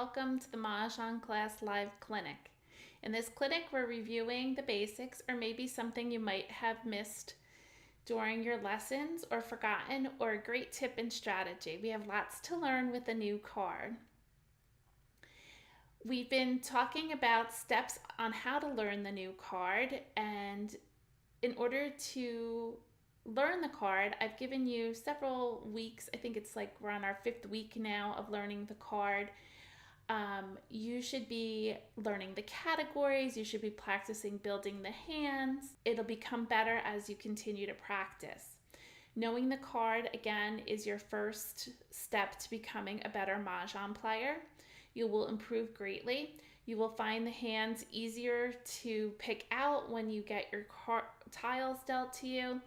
welcome to the Mah Jongg Class Live Clinic. In this clinic, we're reviewing the basics or maybe something you might have missed during your lessons or forgotten, or a great tip and strategy. We have lots to learn with a new card. We've been talking about steps on how to learn the new card, and in order to learn the card, I've given you several weeks. I think it's like we're on our 5th week now of learning the card. You should be learning the categories. You should be practicing building the hands. It'll become better as you continue to practice. Knowing the card, again, is your first step to becoming a better Mahjong player. You will improve greatly. You will find the hands easier to pick out when you get your tiles dealt to you,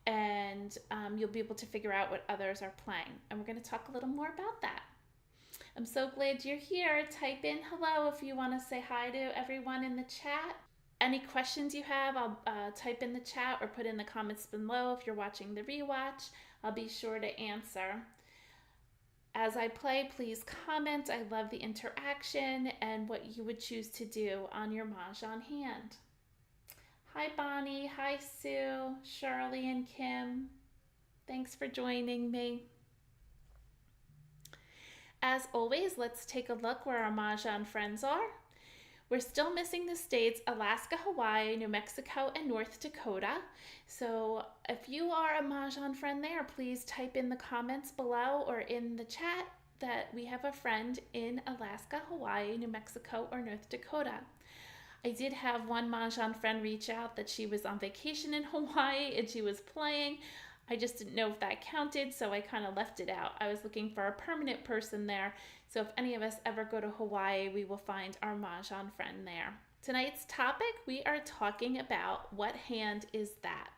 and you'll be able to figure out what others are playing. And we're going to talk a little more about that. I'm so glad you're here. Type in hello if you want to say hi to everyone in the chat. Any questions you have, I'll type in the chat or put in the comments below. If you're watching the rewatch, I'll be sure to answer. As I play, please comment. I love the interaction and what you would choose to do on your Mahjong hand. Hi Bonnie, hi Sue, Shirley and Kim. Thanks for joining me. As always, let's take a look where our Mahjong friends are. We're still missing the states Alaska, Hawaii, New Mexico, and North Dakota. So if you are a Mahjong friend there, please type in the comments below or in the chat that we have a friend in Alaska, Hawaii, New Mexico, or North Dakota. I did have one Mahjong friend reach out that she was on vacation in Hawaii and she was playing. I just didn't know if that counted, so I kind of left it out. I was looking for a permanent person there, so if any of us ever go to Hawaii, we will find our Mahjong friend there. Tonight's topic, we are talking about what hand is that.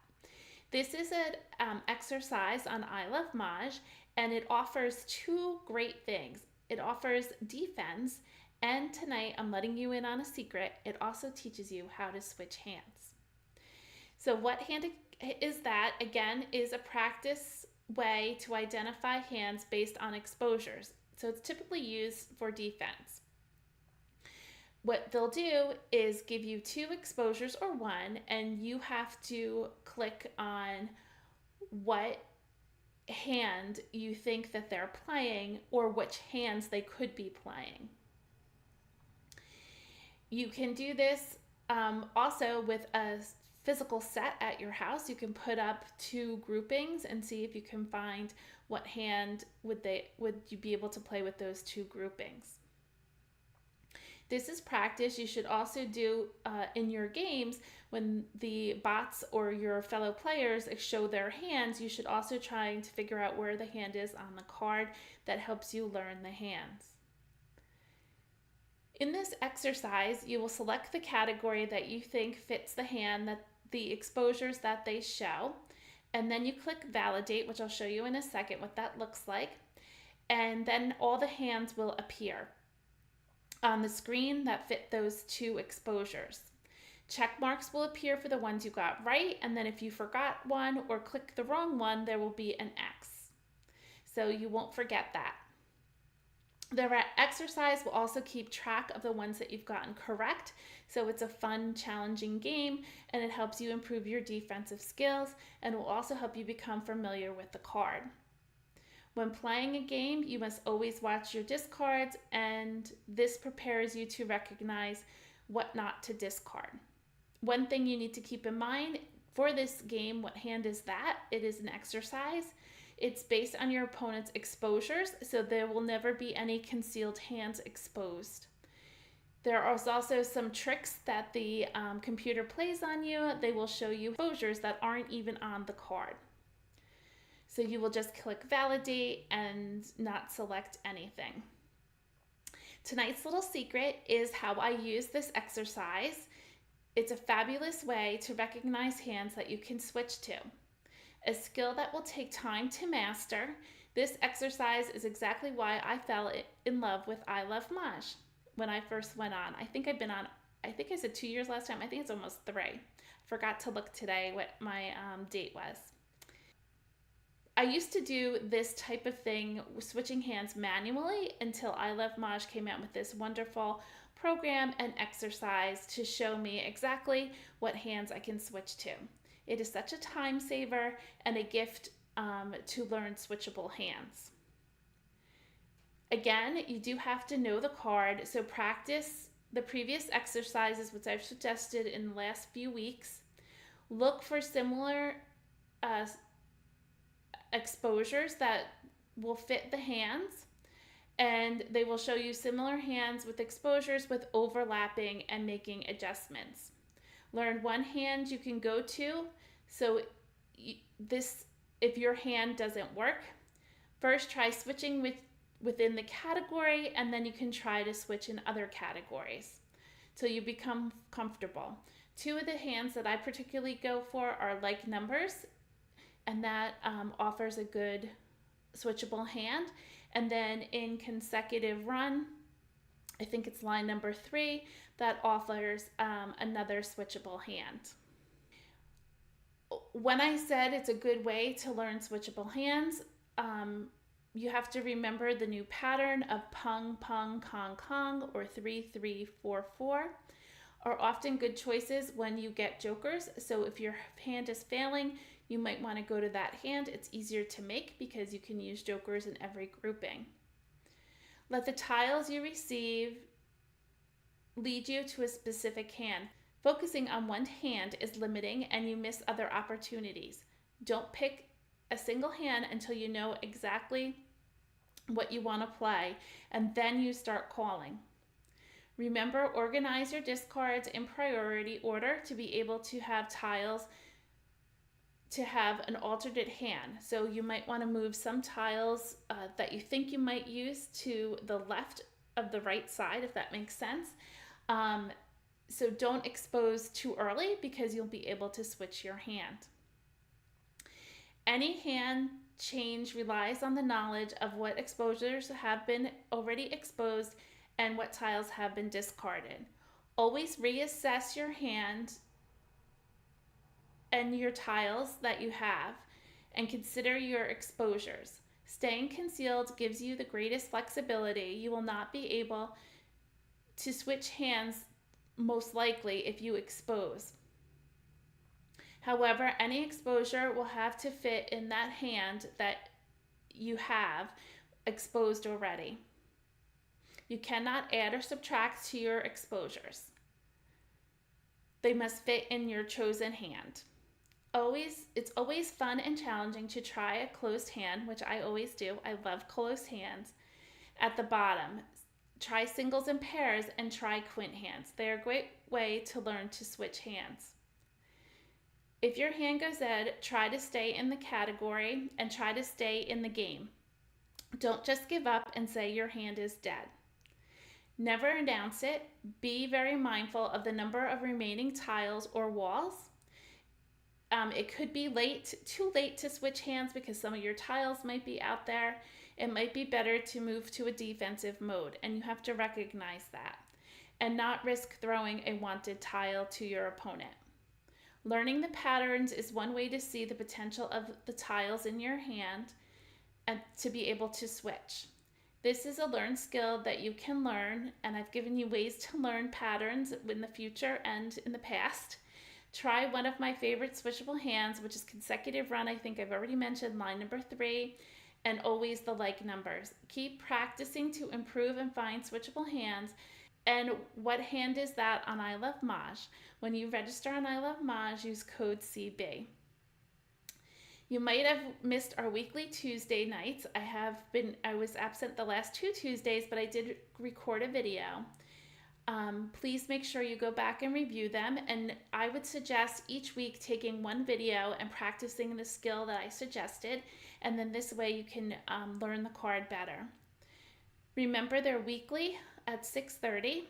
This is an exercise on ilovemahj, and it offers two great things. It offers defense, and tonight I'm letting you in on a secret. It also teaches you how to switch hands. So what hand is that, again, is a practice way to identify hands based on exposures. So it's typically used for defense. What they'll do is give you 2 exposures or 1, and you have to click on what hand you think that they're playing or which hands they could be playing. You can do this also with a physical set at your house. You can put up 2 groupings and see if you can find what hand would you be able to play with those 2 groupings. This is practice. You should also do in your games when the bots or your fellow players show their hands. You should also try to figure out where the hand is on the card. That helps you learn the hands. In this exercise, you will select the category that you think fits the hand, that the exposures that they show, and then you click validate, which I'll show you in a second what that looks like, and then all the hands will appear on the screen that fit those 2 exposures. Check marks will appear for the ones you got right, and then if you forgot one or clicked the wrong one, there will be an X. So you won't forget that. The exercise will also keep track of the ones that you've gotten correct, so it's a fun, challenging game, and it helps you improve your defensive skills, and will also help you become familiar with the card. When playing a game, you must always watch your discards, and this prepares you to recognize what not to discard. One thing you need to keep in mind for this game, what hand is that? It is an exercise. It's based on your opponent's exposures, so there will never be any concealed hands exposed. There are also some tricks that the computer plays on you. They will show you exposures that aren't even on the card. So you will just click validate and not select anything. Tonight's little secret is how I use this exercise. It's a fabulous way to recognize hands that you can switch to. A skill that will take time to master. This exercise is exactly why I fell in love with ilovemahj when I first went on. I think I said 2 years last time. I think it's almost 3. I forgot to look today what my date was. I used to do this type of thing, switching hands manually, until ilovemahj came out with this wonderful program and exercise to show me exactly what hands I can switch to. It is such a time saver and a gift to learn switchable hands. Again, you do have to know the card, so practice the previous exercises, which I've suggested in the last few weeks. Look for similar exposures that will fit the hands, and they will show you similar hands with exposures with overlapping and making adjustments. Learn one hand you can go to. So this, if your hand doesn't work, first try switching within the category, and then you can try to switch in other categories till you become comfortable. Two of the hands that I particularly go for are like numbers, and that offers a good switchable hand. And then in consecutive run, I think it's line number 3, that offers another switchable hand. When I said it's a good way to learn switchable hands, you have to remember the new pattern of pung, pung, kong, kong, or 3, 3, 4, 4 are often good choices when you get jokers. So if your hand is failing, you might want to go to that hand. It's easier to make because you can use jokers in every grouping. Let the tiles you receive lead you to a specific hand. Focusing on one hand is limiting and you miss other opportunities. Don't pick a single hand until you know exactly what you want to play, and then you start calling. Remember, organize your discards in priority order to be able to have tiles to have an alternate hand. So you might want to move some tiles that you think you might use to the left of the right side, if that makes sense. So don't expose too early because you'll be able to switch your hand. Any hand change relies on the knowledge of what exposures have been already exposed and what tiles have been discarded. Always reassess your hand and your tiles that you have and consider your exposures. Staying concealed gives you the greatest flexibility. You will not be able to switch hands most likely if you expose. However, any exposure will have to fit in that hand that you have exposed already. You cannot add or subtract to your exposures. They must fit in your chosen hand. It's always fun and challenging to try a closed hand, which I always do. I love closed hands. At the bottom, try singles and pairs and try quint hands. They are a great way to learn to switch hands. If your hand goes dead, try to stay in the category and try to stay in the game. Don't just give up and say your hand is dead. Never announce it. Be very mindful of the number of remaining tiles or walls. It could be too late to switch hands because some of your tiles might be out there. It might be better to move to a defensive mode, and you have to recognize that and not risk throwing a wanted tile to your opponent. Learning the patterns is one way to see the potential of the tiles in your hand and to be able to switch. This is a learned skill that you can learn, and I've given you ways to learn patterns in the future and in the past. Try one of my favorite switchable hands, which is consecutive run. I think I've already mentioned line number 3, and always the like numbers. Keep practicing to improve and find switchable hands. And what hand is that on ilovemahj? When you register on ilovemahj, use code CB. You might have missed our weekly Tuesday nights. I was absent the last 2 Tuesdays, but I did record a video. Please make sure you go back and review them, and I would suggest each week taking one video and practicing the skill that I suggested, and then this way you can learn the card better. Remember, they're weekly at 6:30,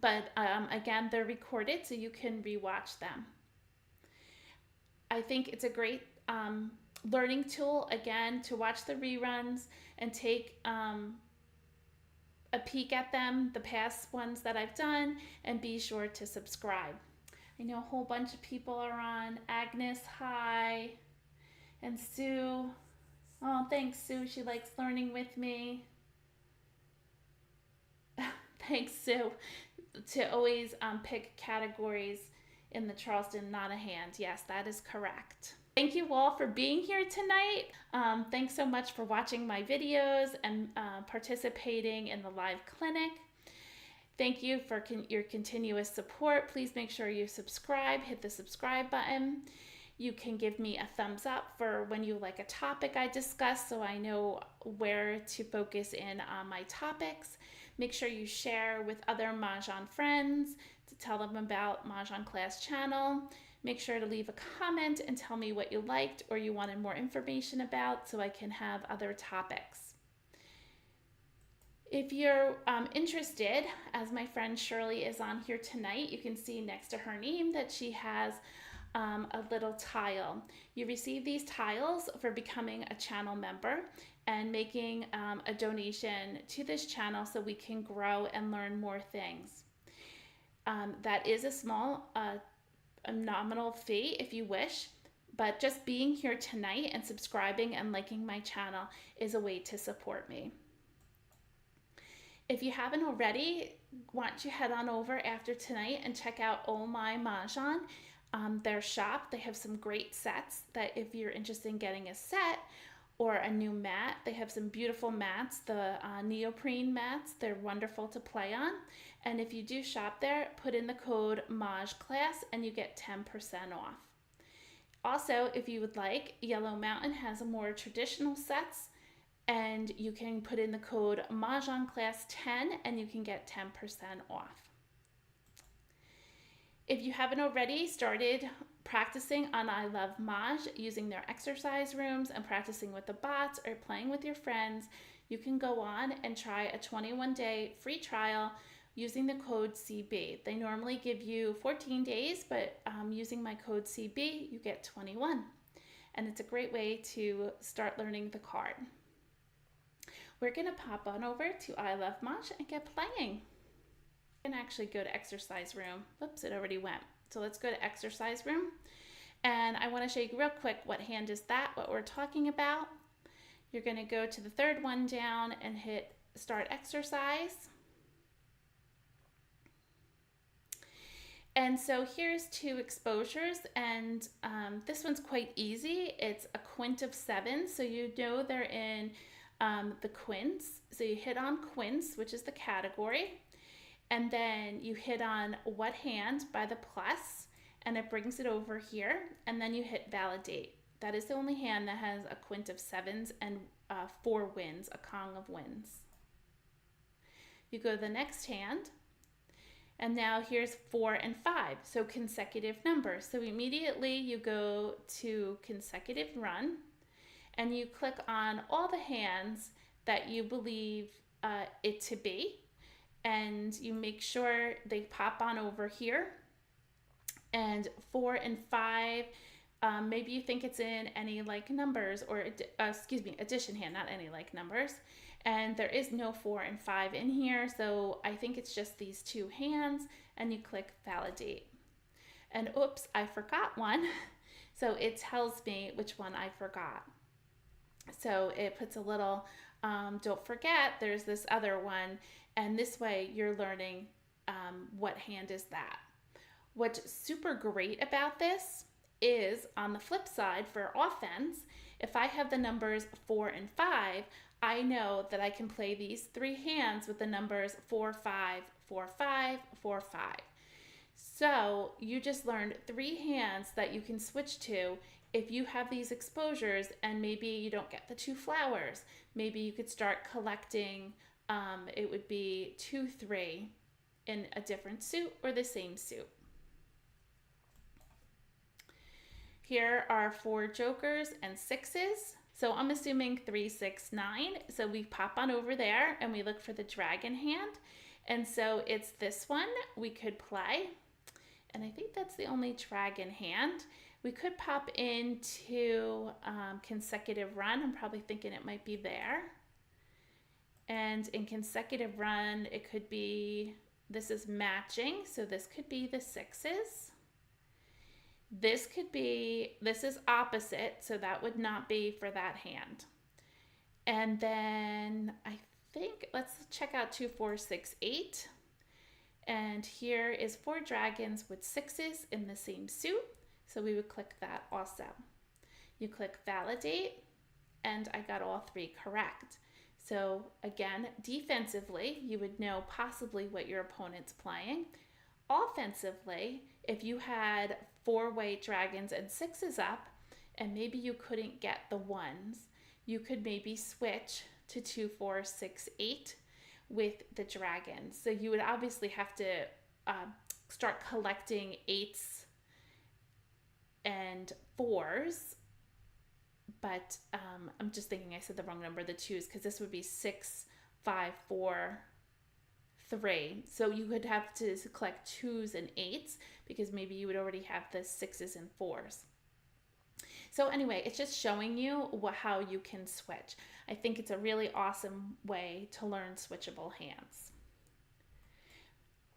but again, they're recorded so you can rewatch them. I think it's a great learning tool, again, to watch the reruns and take a peek at them, the past ones that I've done, and be sure to subscribe. I know a whole bunch of people are on. Agnes, hi. And Sue, oh, thanks, Sue. She likes learning with me. Thanks, Sue, to always pick categories in the Charleston, not a hand. Yes, that is correct. Thank you all for being here tonight. Thanks so much for watching my videos and participating in the live clinic. Thank you for your continuous support. Please make sure you subscribe, hit the subscribe button. You can give me a thumbs up for when you like a topic I discuss so I know where to focus in on my topics. Make sure you share with other Mahjong friends to tell them about Mah Jongg Class channel. Make sure to leave a comment and tell me what you liked or you wanted more information about so I can have other topics. If you're interested, as my friend Shirley is on here tonight, you can see next to her name that she has a little tile. You receive these tiles for becoming a channel member and making a donation to this channel so we can grow and learn more things. That is a small, a nominal fee if you wish, but just being here tonight and subscribing and liking my channel is a way to support me. If you haven't already, why don't you head on over after tonight and check out Oh My Mahjong, their shop. They have some great sets that if you're interested in getting a set or a new mat, they have some beautiful mats, the neoprene mats. They're wonderful to play on. And if you do shop there, put in the code Mahj Class and you get 10% off. Also, if you would like, Yellow Mountain has more traditional sets and you can put in the code Mahjong Class 10 and you can get 10% off. If you haven't already started practicing on ilovemahj using their exercise rooms and practicing with the bots or playing with your friends, you can go on and try a 21-day free trial using the code CB. They normally give you 14 days, but using my code CB, you get 21. And it's a great way to start learning the card. We're going to pop on over to ilovemahj and get playing. You can actually go to exercise room. Oops, it already went. So let's go to exercise room. And I want to show you real quick what hand is that, what we're talking about. You're going to go to the third one down and hit start exercise. And so here's 2 exposures, and this one's quite easy. It's a quint of 7, so you know they're in the quints. So you hit on quints, which is the category, and then you hit on what hand by the plus, and it brings it over here, and then you hit validate. That is the only hand that has a quint of 7s and 4 wins, a Kong of wins. You go to the next hand, and now here's 4 and 5, so consecutive numbers. So immediately you go to consecutive run, and you click on all the hands that you believe it to be, and you make sure they pop on over here. And 4 and 5, maybe you think it's in any like numbers, or addition hand, not any like numbers. And there is no 4 and 5 in here, so I think it's just these 2 hands, and you click validate. And oops, I forgot one. So it tells me which one I forgot. So it puts a little, don't forget, there's this other one, and this way you're learning what hand is that. What's super great about this is, on the flip side for offense, if I have the numbers 4 and 5, I know that I can play these 3 hands with the numbers 4, 5, 4, 5, 4, 5. So you just learned 3 hands that you can switch to if you have these exposures, and maybe you don't get the 2 flowers. Maybe you could start collecting, it would be 2, 3 in a different suit or the same suit. Here are 4 jokers and 6s. So I'm assuming 3, 6, 9. So we pop on over there and we look for the dragon hand. And so it's this one we could play. And I think that's the only dragon hand. We could pop into consecutive run. I'm probably thinking it might be there. And in consecutive run, it could be, this is matching. So this could be the 6s. This could be, this is opposite, so that would not be for that hand. And then I think, let's check out 2, 4, 6, 8. And here is 4 dragons with 6s in the same suit. So we would click that also. You click validate, and I got all 3 correct. So again, defensively, you would know possibly what your opponent's playing. Offensively, if you had 4 white dragons and 6s up, and maybe you couldn't get the 1s, you could maybe switch to 2, 4, 6, 8 with the dragons. So you would obviously have to start collecting 8s and 4s, but I'm just thinking I said the wrong number, the 2s, because this would be 6, 5, 4, 3. So you would have to collect 2s and 8s because maybe you would already have the 6s and 4s. So anyway, it's just showing you how you can switch. I think it's a really awesome way to learn switchable hands.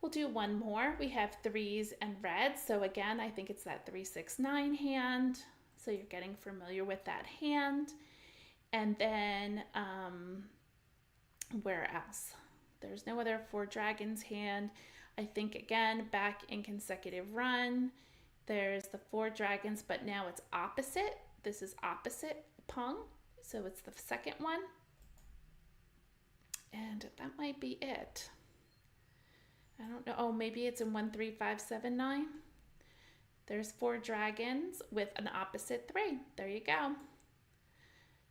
We'll do one more. We have 3s and reds. So again, I think it's that 3, 6, 9 hand. So you're getting familiar with that hand. And then where else? There's no other 4 dragons hand. I think again, back in consecutive run, there's the 4 dragons, but now it's opposite. This is opposite pung. So it's the second one. And that might be it. I don't know. Oh, maybe it's in 1, 3, 5, 7, 9. There's 4 dragons with an opposite 3. There you go.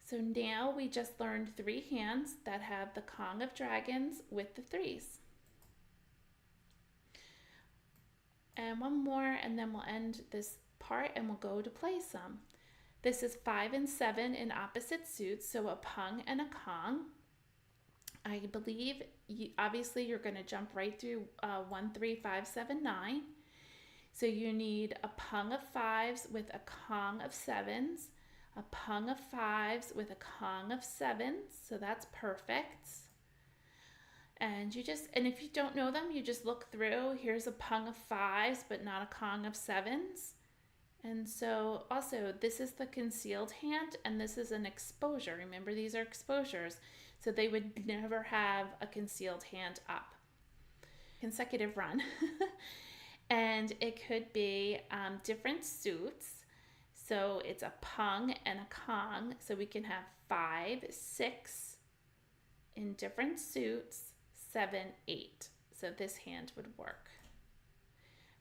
So now we just learned 3 hands that have the Kong of dragons with the 3s. And one more, and then we'll end this part and we'll go to play some. This is 5 and 7 in opposite suits, so a pung and a Kong. I believe, obviously, you're going to jump right through 1, 3, 5, 7, 9. So you need a pung of 5s with a Kong of 7s, a pung of 5s with a Kong of 7s, so that's perfect. And if you don't know them, you just look through. Here's a pung of 5s, but not a Kong of 7s. And so also, this is the concealed hand, and this is an exposure. Remember, these are exposures. So they would never have a concealed hand up. Consecutive run. And it could be different suits. So it's a pung and a Kong. So we can have 5, 6 in different suits, 7, 8. So this hand would work.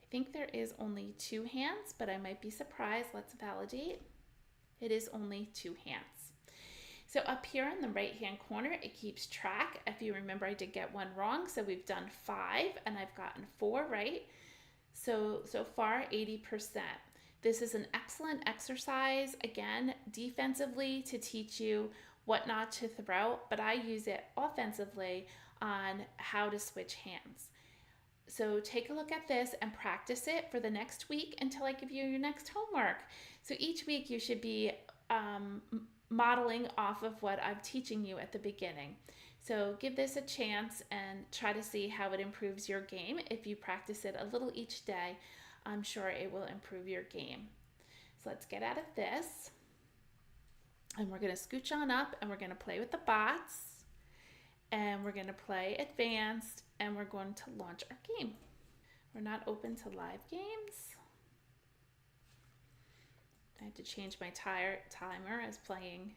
I think there is only 2 hands, but I might be surprised. Let's validate. It is only 2 hands. So up here in the right hand corner, it keeps track. If you remember, I did get one wrong. So we've done 5 and I've gotten 4 right. So far 80%. This is an excellent exercise, again, defensively to teach you what not to throw, but I use it offensively on how to switch hands. So take a look at this and practice it for the next week until I give you your next homework. So each week you should be modeling off of what I'm teaching you at the beginning. So give this a chance and try to see how it improves your game. If you practice it a little each day, I'm sure it will improve your game. So let's get out of this. And we're going to scooch on up and we're going to play with the bots. And we're going to play advanced and we're going to launch our game. We're not open to live games. I had to change my timer as playing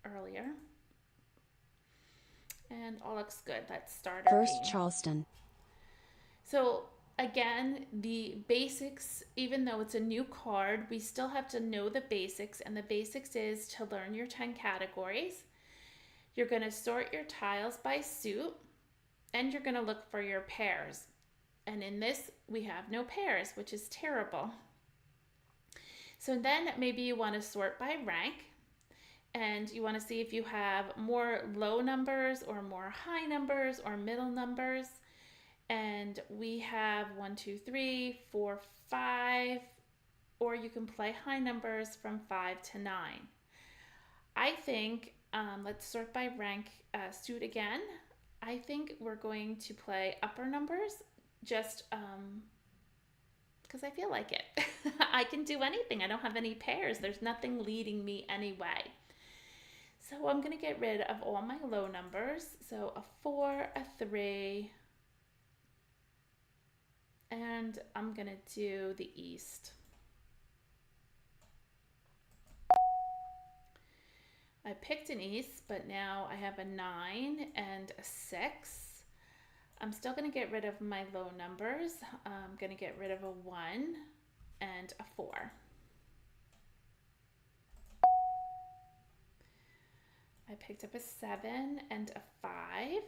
earlier. And all looks good. Let's start our First game. Charleston. So again, the basics, even though it's a new card, we still have to know the basics. And the basics is to learn your 10 categories. You're going to sort your tiles by suit. And you're going to look for your pairs. And in this, we have no pairs, which is terrible. So then maybe you want to sort by rank. And you want to see if you have more low numbers or more high numbers or middle numbers. And we have 1, 2, 3, 4, 5, or you can play high numbers from 5 to 9. I think, let's sort by rank suit again. I think we're going to play upper numbers, just because I feel like it. I can do anything. I don't have any pairs. There's nothing leading me anyway. So I'm going to get rid of all my low numbers. So a 4, a 3, and I'm going to do the east. I picked an east, but now I have a 9 and a 6. I'm still going to get rid of my low numbers. I'm going to get rid of a 1 and a 4. I picked up a 7 and a 5.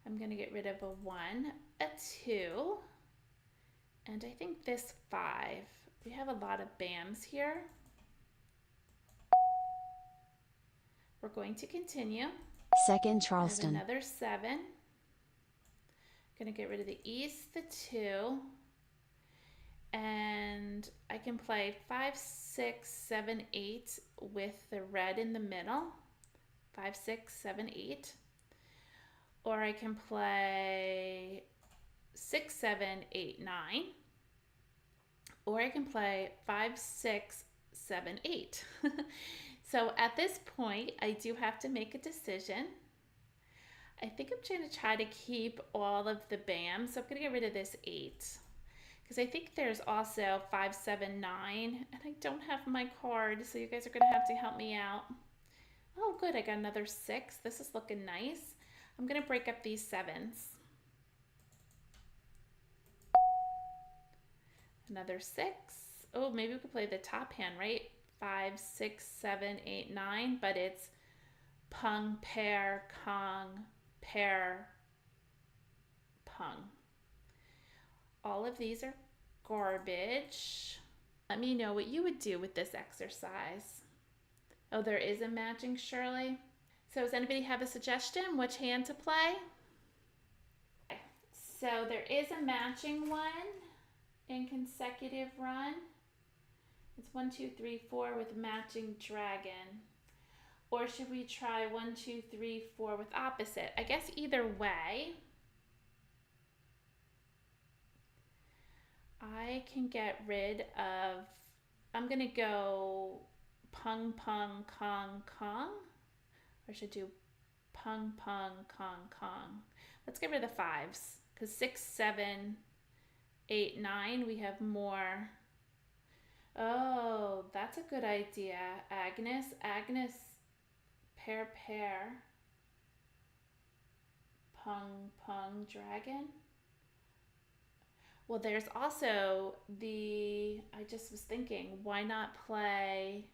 I'm going to get rid of a 1, a 2, and I think this 5. We have a lot of BAMs here. We're going to continue. Second Charleston. Another 7. I'm going to get rid of the east, the 2. And I can play 5, 6, 7, 8 with the red in the middle. 5, 6, 7, 8. Or I can play 6, 7, 8, 9. Or I can play 5, 6, 7, 8. So at this point, I do have to make a decision. I think I'm going to try to keep all of the BAMs. So I'm going to get rid of this 8. Because I think there's also 5, 7, 9. And I don't have my card. So you guys are going to have to help me out. Oh, good. I got another 6. This is looking nice. I'm going to break up these 7s. Another 6. Oh, maybe we could play the top hand, right? 5, 6, 7, 8, 9, but it's pung, pair, kong, pair, pung. All of these are garbage. Let me know what you would do with this exercise. Oh, there is a matching Shirley. So does anybody have a suggestion which hand to play? So there is a matching one in consecutive run. It's 1, 2, 3, 4 with matching dragon. Or should we try 1, 2, 3, 4 with opposite? I guess either way, I can get rid of, I'm going to go pung, pung, kong, kong. Or should I do pung, pung, kong, kong. Let's get rid of the 5s. Because 6, 7, 8, 9, we have more. Oh, that's a good idea, Agnes. Agnes, pair, pair, pung, pung, dragon. Well, there's also the, I just was thinking, why not play,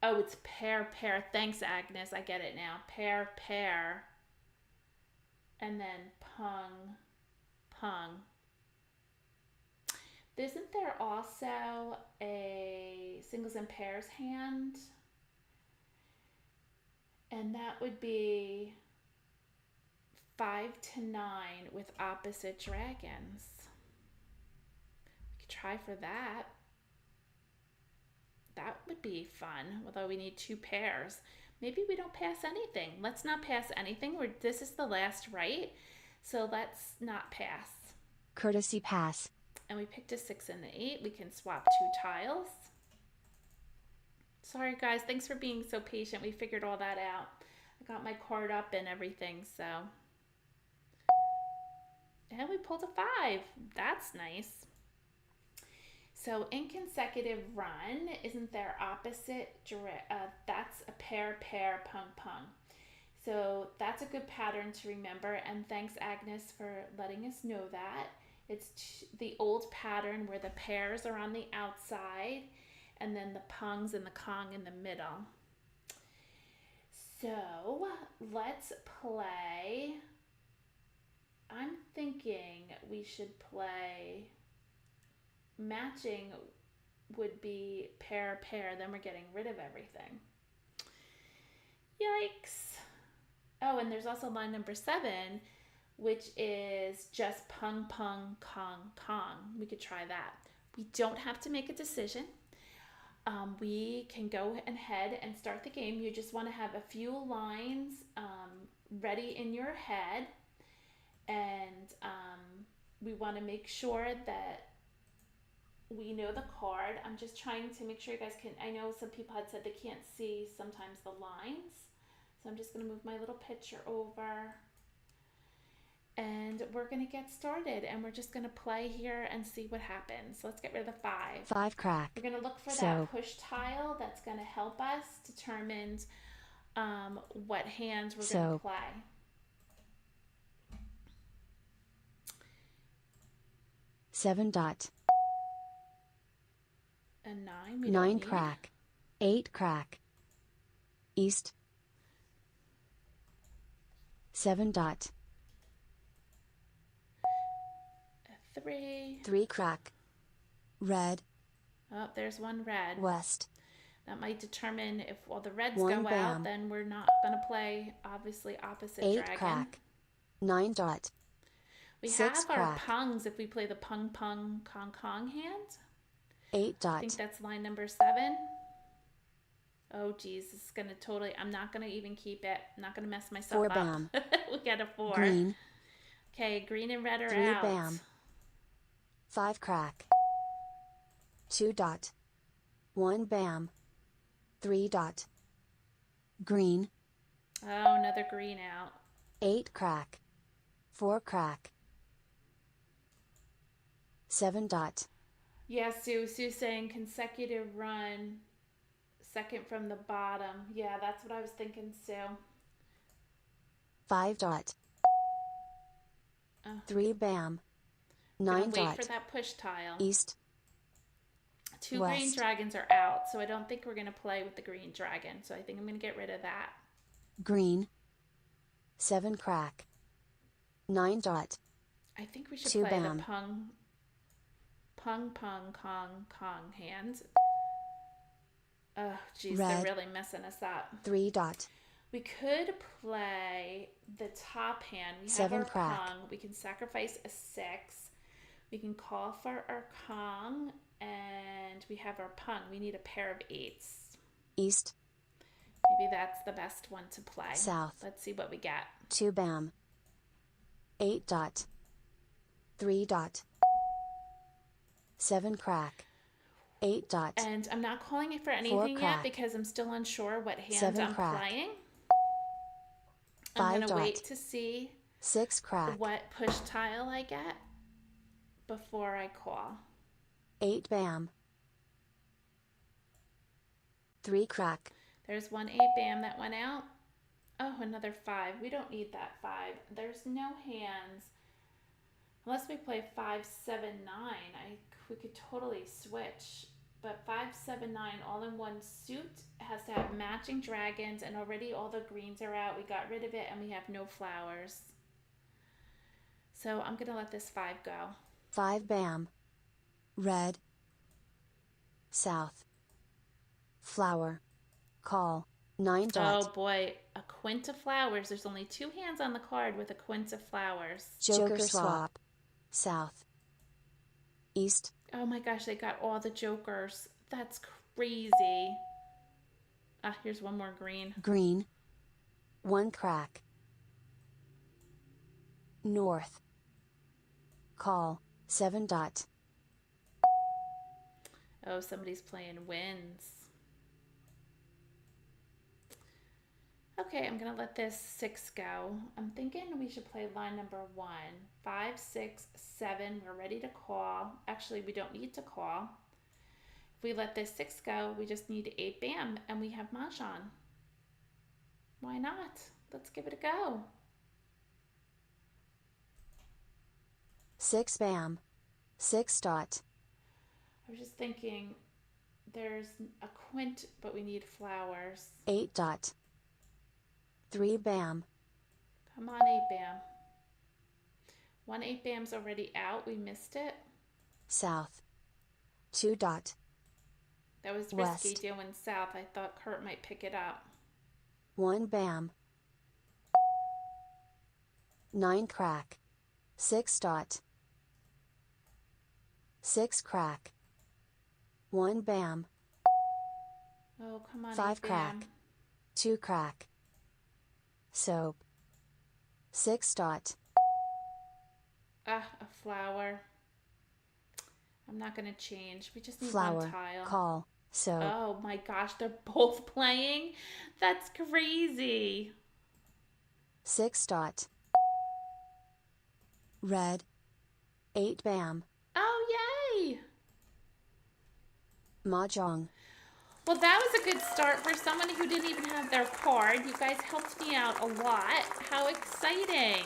oh, it's pair, pair. Thanks, Agnes. I get it now. Pair, pair, and then pung, pung. Isn't there also a singles and pairs hand? And that would be 5 to 9 with opposite dragons. We could try for that. That would be fun, although we need 2 pairs. Maybe we don't pass anything. Let's not pass anything. This is the last right, so let's not pass. Courtesy pass. And we picked a 6 and an 8. We can swap 2 tiles. Sorry guys, thanks for being so patient. We figured all that out. I got my card up and everything, so. And we pulled a 5. That's nice. So in consecutive run, isn't there opposite? That's a pair, pair, pung, pung. So that's a good pattern to remember. And thanks, Agnes, for letting us know that. It's the old pattern where the pairs are on the outside and then the pungs and the kong in the middle. So let's play. I'm thinking we should play matching would be pair, pair. Then we're getting rid of everything. Yikes. Oh, and there's also line number 7, which is just pung, pung, kong, kong. We could try that. We don't have to make a decision. We can go ahead and start the game. You just want to have a few lines ready in your head. And we want to make sure that we know the card. I'm just trying to make sure you guys can. I know some people had said they can't see sometimes the lines. So I'm just going to move my little picture over. And we're going to get started, and we're just going to play here and see what happens. So let's get rid of the 5. 5 crack. We're going to look for So that push tile that's going to help us determine what hands we're going to play. Seven dot. A 9. 9 crack. 8 crack. East. 7 dot. 3. 3 crack. Red. Oh, there's one red. West. That might determine if all the reds 1 go bam. out, then we're not going to play, obviously, opposite 8 dragon. crack. 9 dot. We 6 have our crack. pungs if we play the pung pung kong kong hand. 8 dot. I think that's line number 7. Oh, geez, this is going to totally, I'm not going to even keep it. I'm not going to mess myself 4 up. bam. We got a 4. Green. Okay, green and red are 3 out. bam. 5 crack. 2 dot. 1 bam. 3 dot. Green. Oh, another green out. 8 crack. 4 crack. 7 dot. Yeah, Sue's saying consecutive run, second from the bottom. Yeah, that's what I was thinking, Sue. 5 dot. 3 bam. 9 Wait dot. for that push tile. East. 2 West. green dragons are out, so I don't think we're going to play with the green dragon. So I think I'm going to get rid of that. Green. 7 crack. 9 dot. I think we should 2 play bam. the pung kong hand. Oh, geez, Red. they're really messing us up. 3 dot. We could play the top hand. We have 7 our crack. Kong. We can sacrifice a 6. We can call for our Kong, and we have our Pung. We need a pair of 8s. East. Maybe that's the best one to play. South. Let's see what we get. 2 bam. 8 dot. 3 dot. 7 crack. 8 dot. And I'm not calling it for anything yet crack. because I'm still unsure what hand 7 I'm crack. playing. 5 I'm going to dot. wait to see 6 crack. what push tile I get before I call. 8 bam. 3 crack. There's one 8 bam that went out. Oh, another 5. We don't need that 5. There's no hands. Unless we play 5, 7, 9, we could totally switch. But 5, 7, 9, all in one suit has to have matching dragons, and already all the greens are out. We got rid of it, and we have no flowers. So I'm going to let this 5 go. 5 bam. Red. South. Flower. Call. 9 dot. Oh boy, a quint of flowers. There's only 2 hands on the card with a quint of flowers. Joker swap. South. East. Oh my gosh, they got all the jokers. That's crazy. Ah, here's one more green. Green. 1 crack. North. Call. 7 dot. Oh, somebody's playing winds. Okay, I'm going to let this 6 go. I'm thinking we should play line number 1. 5, 6, 7. We're ready to call. Actually, we don't need to call. If we let this 6 go, we just need 8 bam, and we have Mahjong. Why not? Let's give it a go. 6 bam. 6 dot. I was just thinking there's a quint, but we need flowers. 8 dot. 3 bam. Come on, 8 bam. 1 8 bam's already out. We missed it. South. 2 dot. That was West. risky doing south. I thought Kurt might pick it up. 1 bam. 9 crack. 6 dot. 6 crack. 1 bam. Oh, come on, 5 8 bam. crack. 2 crack. Soap. 6 dot. A flower. I'm not going to change. We just need one Flower, tile. call, soap. Oh my gosh, they're both playing? That's crazy. 6 dot. Red, 8 bam. Oh, yay! Mahjong. Well, that was a good start for someone who didn't even have their card. You guys helped me out a lot. How exciting!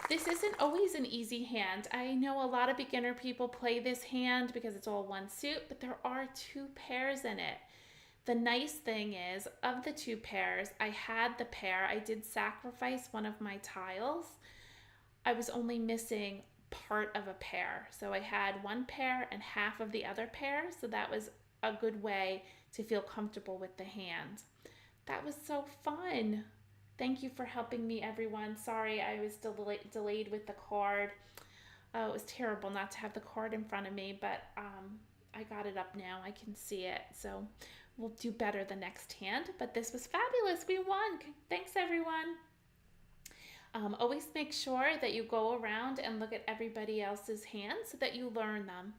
This isn't always an easy hand. I know a lot of beginner people play this hand because it's all one suit, but there are two pairs in it. The nice thing is, of the two pairs, I had the pair. I did sacrifice one of my tiles. I was only missing part of a pair. So I had one pair and half of the other pair. So that was a good way to feel comfortable with the hand. That was so fun. Thank you for helping me, everyone. Sorry I was delayed with the card. Oh, it was terrible not to have the card in front of me, but I got it up now. I can see it. So we'll do better the next hand. But this was fabulous. We won. Thanks, everyone. Always make sure that you go around and look at everybody else's hands so that you learn them.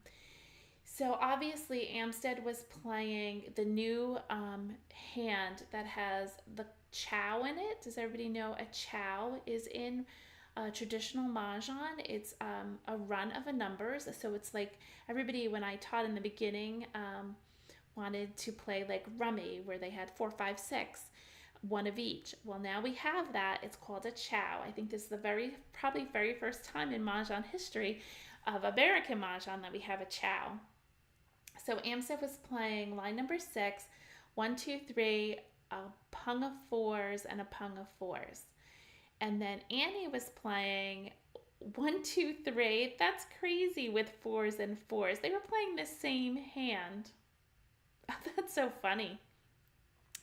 So obviously Amstead was playing the new hand that has the chow in it. Does everybody know a chow is in traditional Mahjong? It's a run of a numbers. So it's like everybody, when I taught in the beginning, wanted to play like rummy where they had 4, 5, 6. One of each. Well, now we have that. It's called a chow. I think this is the probably very first time in Mahjong history of American Mahjong that we have a chow. So Amstead was playing line number 6, 1, 2, 3, a pung of 4s and a pung of 4s. And then Annie was playing 1, 2, 3. That's crazy with 4s and 4s. They were playing the same hand. That's so funny.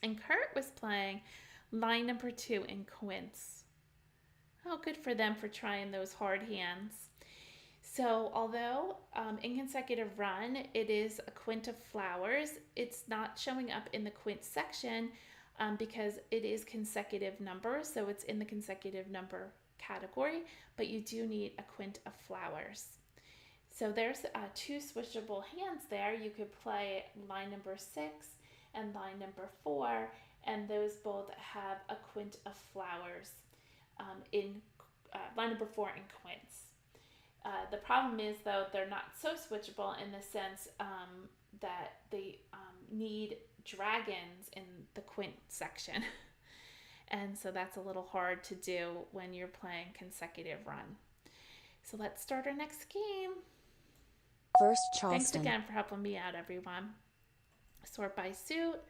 And Kurt was playing line number 2 in quints. Oh, good for them for trying those hard hands. So although in consecutive run, it is a quint of flowers, it's not showing up in the quint section because it is consecutive numbers. So it's in the consecutive number category, but you do need a quint of flowers. So there's 2 switchable hands there. You could play line number 6 and line number 4, and those both have a quint of flowers in line number 4 in quints. The problem is, though, they're not so switchable in the sense that they need dragons in the quint section. And so that's a little hard to do when you're playing consecutive run. So let's start our next game. First Charleston. Thanks again for helping me out, everyone. Sort by suit.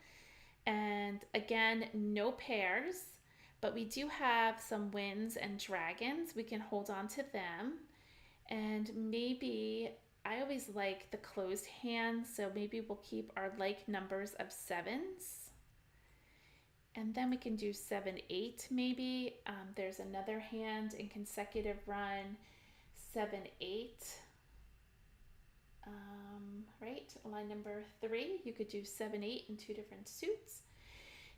And again, no pairs, but we do have some winds and dragons. We can hold on to them. And maybe, I always like the closed hands, so maybe we'll keep our like numbers of 7s. And then we can do 7, 8 maybe. There's another hand in consecutive run, 7, 8. Right, line number 3, you could do 7, 8 in 2 different suits.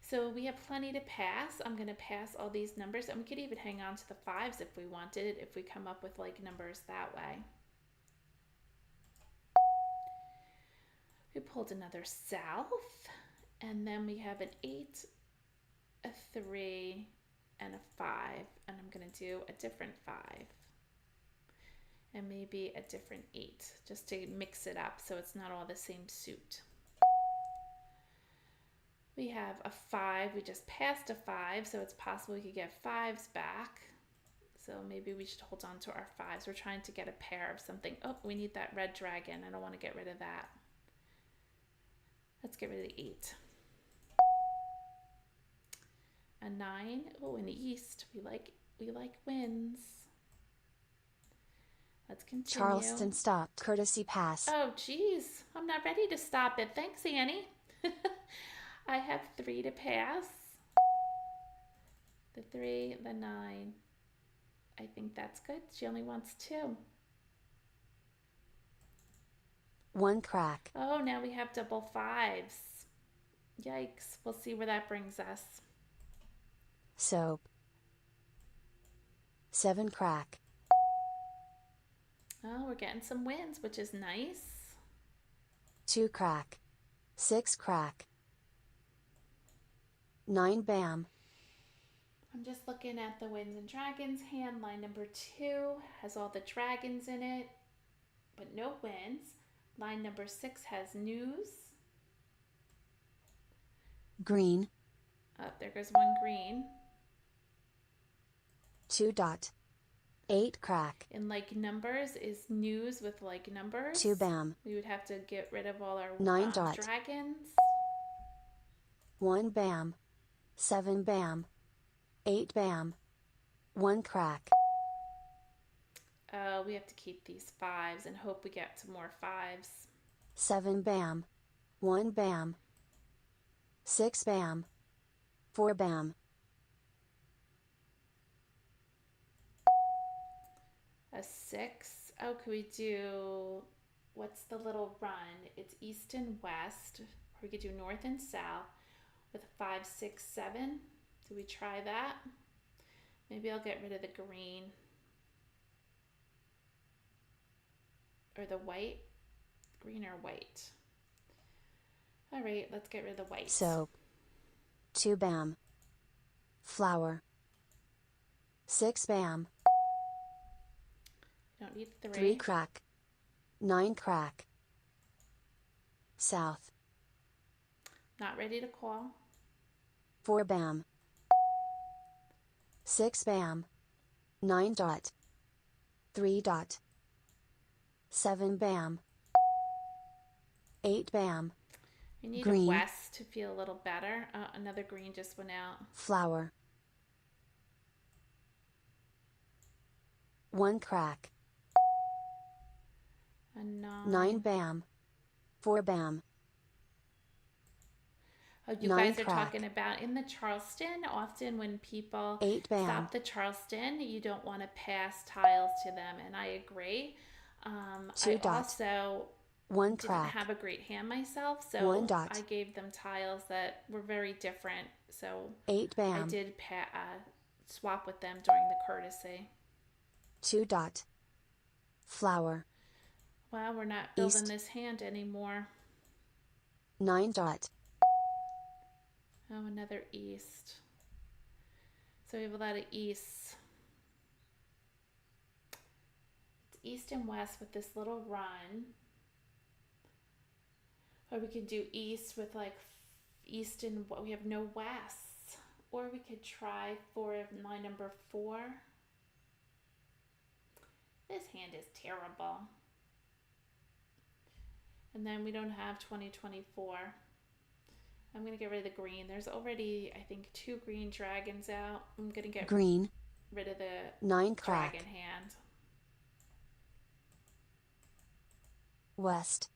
So we have plenty to pass. I'm going to pass all these numbers, and we could even hang on to the 5s if we wanted, if we come up with like numbers that way. We pulled another south, and then we have an 8, a 3, and a 5, and I'm going to do a different 5. And maybe a different 8, just to mix it up so it's not all the same suit. We have a 5, we just passed a 5, so it's possible we could get 5s back. So maybe we should hold on to our 5s. We're trying to get a pair of something. Oh, we need that red dragon. I don't want to get rid of that. Let's get rid of the 8. A 9. Oh, in the east, we like wins. Let's continue. Charleston stopped. Courtesy pass. Oh, geez. I'm not ready to stop it. Thanks, Annie. I have 3 to pass. The 3, the 9. I think that's good. She only wants 2. 1 crack. Oh, now we have double 5s. Yikes. We'll see where that brings us. Soap. 7 crack. Oh, we're getting some wins, which is nice. 2 crack. 6 crack. 9 bam. I'm just looking at the Winds and Dragons hand. Line number 2 has all the dragons in it, but no wins. Line number 6 has news. Green. Oh, there goes one green. 2 dot. 8 crack. In like numbers is news with like numbers. 2 bam. We would have to get rid of all our 9 dot. dragons. 1 bam. 7 bam. 8 bam. 1 crack. We have to keep these 5s and hope we get some more 5s. 7 bam. 1 bam. 6 bam. 4 bam. A 6. Oh, could we do, what's the little run? It's east and west. Or we could do north and south with a 5, 6, 7. Do we try that? Maybe I'll get rid of the green. Or the white. Green or white. All right, let's get rid of the white. Soap. 2 bam. Flour. 6 bam. Don't need 3. 3 crack. 9 crack. South. Not ready to call. 4 bam. 6 bam. 9 dot. 3 dot. 7 bam. 8 bam. We need Green. a west to feel a little better. Another green just went out. Flour. 1 crack. A 9. 9 bam. 4 bam. Oh, you 9 guys are crack. talking about in the Charleston, often when people 8 bam. stop the Charleston, you don't want to pass tiles to them, and I agree. 2 I dot. also 1 didn't crack. have a great hand myself, so 1 dot. I gave them tiles that were very different, so 8 bam. I did swap with them during the courtesy. 2 dot. Flour. Well, we're not building East. this hand anymore. 9 dot. Oh, another east. So we have a lot of easts. It's east and west with this little run. Or we could do east with like east and we have no wests. Or we could try for line number 4. This hand is terrible. And then we don't have 2024. I'm going to get rid of the green. There's already, I think, 2 green dragons out. I'm going to get Green. rid of the 9 crack. dragon hand. West.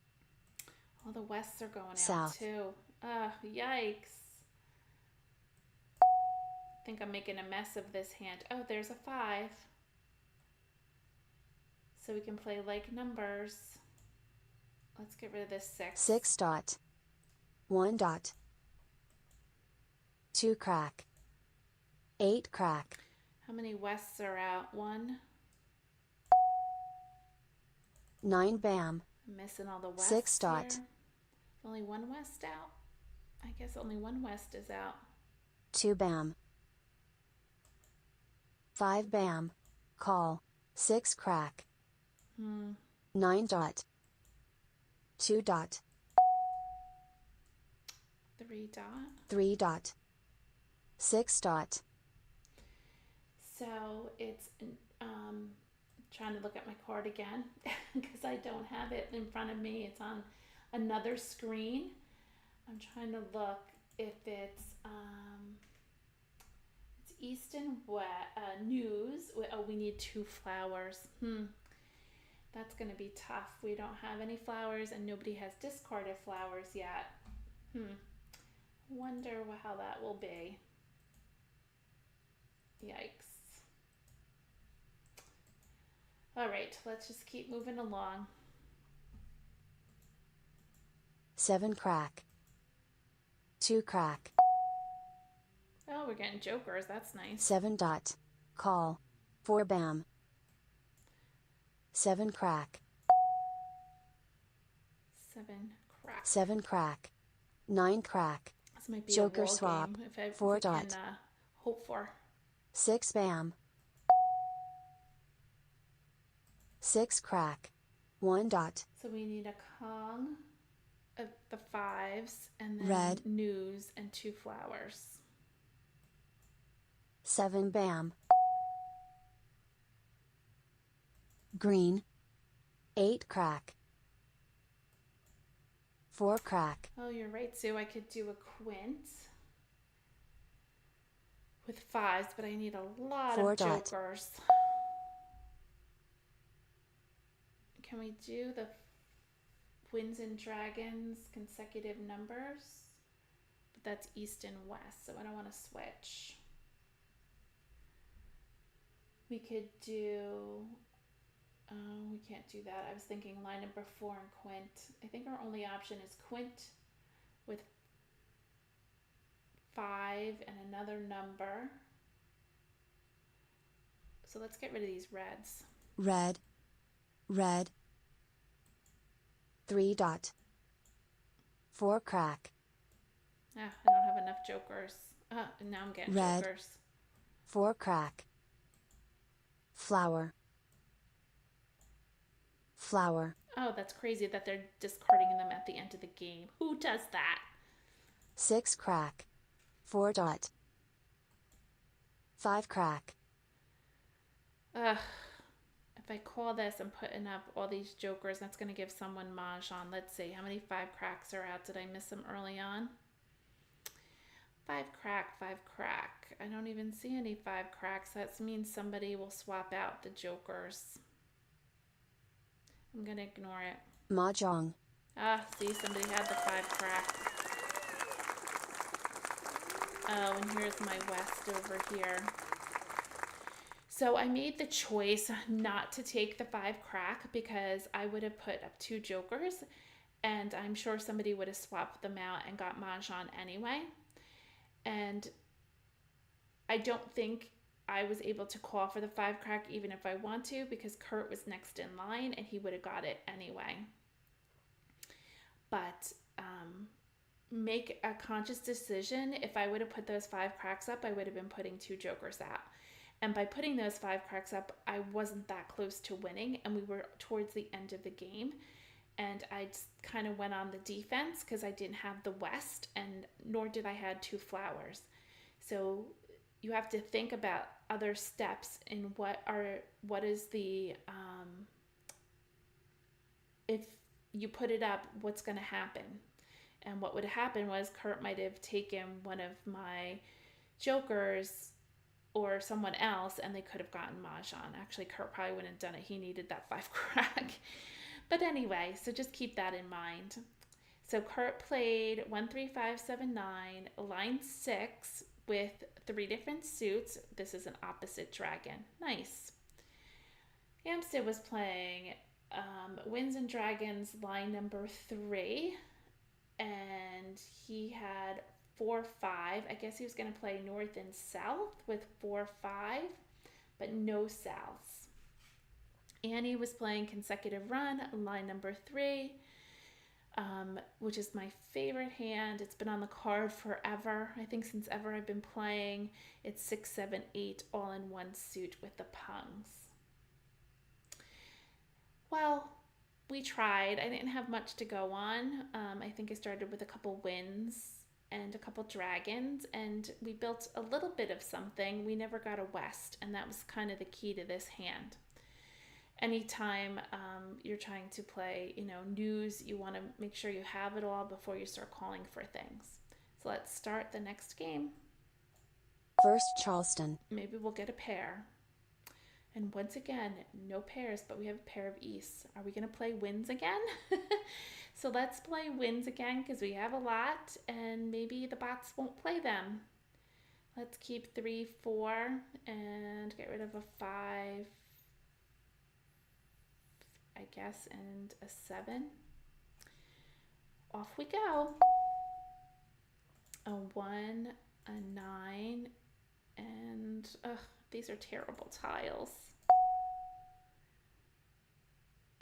All the wests are going South. out too. Yikes. I think I'm making a mess of this hand. Oh, there's a 5. So we can play like numbers. Let's get rid of this 6. 6 dot. 1 dot. 2 crack. 8 crack. How many wests are out? 1. 9 bam. I'm missing all the wests 6 dot. here. Only 1 west out. I guess only 1 west is out. 2 bam. 5 bam. Call. 6 crack. 9 dot. 2 dot. 3 dot. 3 dot. 6 dot. So it's trying to look at my card again because I don't have it in front of me. It's on another screen. I'm trying to look if it's east and west news. Oh, we need 2 flowers. That's gonna be tough. We don't have any flowers and nobody has discarded flowers yet. Wonder how that will be. Yikes. All right, let's just keep moving along. 7 crack. 2 crack. Oh, we're getting jokers. That's nice. 7 dot. Call. 4 bam. 7 crack. 7 crack. 7 crack. 9 crack. This might be Joker a wall swap. game if 4 we dot. can hope for. 6 bam. 6 crack. 1 dot. So we need a Kong of the 5s and then Red. news and 2 flowers. 7 bam. Green. 8 crack. 4 crack. Oh, you're right, Sue. I could do a quint with 5s, but I need a lot 4 of dot. jokers. Can we do the Winds and Dragons consecutive numbers? But that's east and west, so I don't want to switch. We could do, we can't do that. I was thinking line number 4 and quint. I think our only option is quint with 5 and another number. So let's get rid of these reds. Red. Red. 3 dot. 4 crack. Ah, I don't have enough jokers. And now I'm getting Red. jokers. 4 crack. Flower. Flower. Oh, that's crazy that they're discarding them at the end of the game. Who does that? 6 crack. 4 dot. 5 crack. Ugh. If I call this, I'm putting up all these jokers. That's going to give someone Mahjong. Let's see. How many 5 cracks are out? Did I miss them early on? 5 crack, 5 crack. I don't even see any 5 cracks. That means somebody will swap out the jokers. I'm going to ignore it. Mahjong. Ah, see, somebody had the 5 crack. Oh, and here's my west over here. So I made the choice not to take the 5 crack because I would have put up 2 jokers and I'm sure somebody would have swapped them out and got Mahjong anyway. And I don't think I was able to call for the 5 crack even if I want to because Kurt was next in line and he would have got it anyway. But make a conscious decision. If I would have put those 5 cracks up, I would have been putting 2 jokers out. And by putting those 5 cracks up, I wasn't that close to winning, and we were towards the end of the game. And I just kind of went on the defense because I didn't have the west, and nor did I have 2 flowers. So you have to think about other steps in what is the if you put it up, what's going to happen. And what would happen was Kurt might have taken one of my jokers or someone else, and they could have gotten Mahjong. Actually, Kurt probably wouldn't have done it. He needed that 5 crack. But anyway, so just keep that in mind. So Kurt played 1, 3, 5, 7, 9, line 6 with 3 different suits. This is an opposite dragon. Nice. Amstead was playing Winds and Dragons line number 3, and he had 4, 5. I guess he was going to play north and south with 4, 5, but no souths. Annie was playing consecutive run, line number 3, which is my favorite hand. It's been on the card forever. I think since ever I've been playing. It's 6, 7, 8, all in one suit with the pungs. Well, we tried. I didn't have much to go on. I think I started with a couple wins and a couple dragons, and we built a little bit of something. We never got a west, and that was kind of the key to this hand. Anytime you're trying to play, news, you want to make sure you have it all before you start calling for things. So let's start the next game. First Charleston. Maybe we'll get a pair. And once again, no pairs, but we have a pair of East. Are we going to play wins again? So let's play wins again because we have a lot and maybe the bots won't play them. Let's keep 3, 4 and get rid of a 5, I guess, and a 7. Off we go. A 1, a 9, and these are terrible tiles.